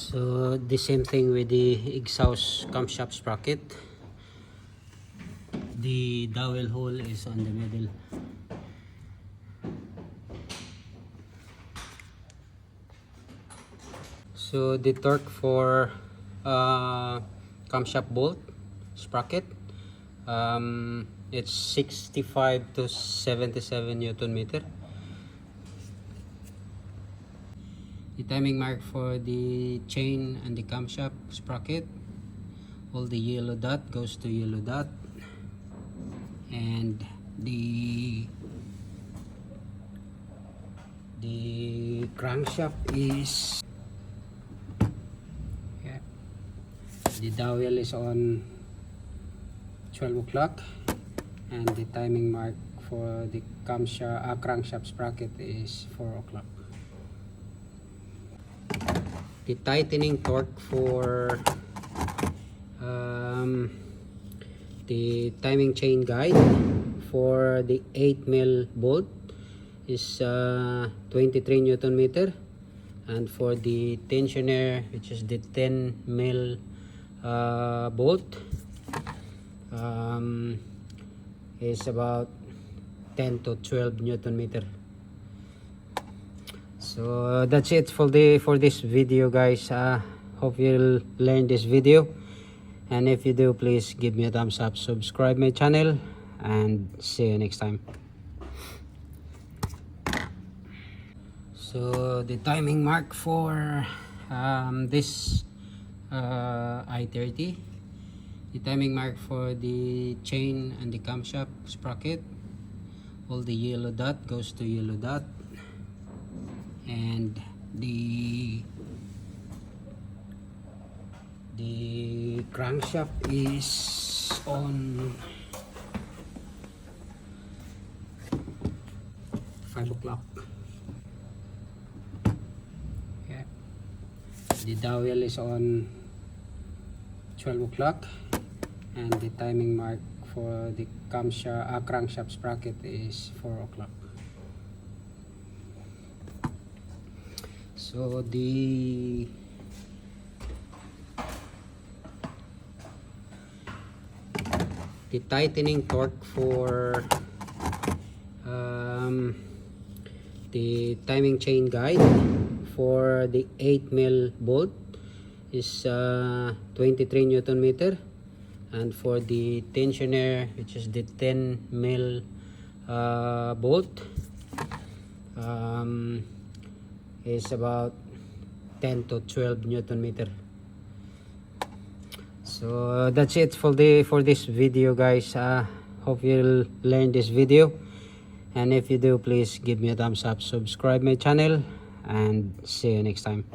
So the same thing with the exhaust camshaft sprocket. The dowel hole is on the middle. So the torque for camshaft bolt sprocket, it's 65 to 77 Newton meter. The timing mark for the chain and the camshaft sprocket, all the yellow dot goes to yellow dot, and the crankshaft is, the dowel is on 12 o'clock, and the timing mark for the crankshaft sprocket is 4 o'clock. The tightening torque for the timing chain guide for the 8mm bolt is 23 Newton meter, and for the tensioner, which is the 10mm bolt, is about 10 to 12 Newton meter. So that's it for this video, guys. Hope you'll learn this video, and if you do, please give me a thumbs up, subscribe my channel, and see you next time. So the timing mark for this i30, the timing mark for the chain and the camshaft sprocket, all the yellow dot goes to yellow dot, and the crankshaft is on 5 o'clock. Yeah. The dowel is on 12 o'clock, and the timing mark for the crankshaft sprocket is 4 o'clock. So the tightening torque for the timing chain guide for the 8mm bolt is 23 Newton meter, and for the tensioner, which is the 10mm bolt, is about 10 to 12 Newton meter. So that's it for this video, guys. Hope you'll learn this video, and if you do, please give me a thumbs up, subscribe my channel, and see you next time.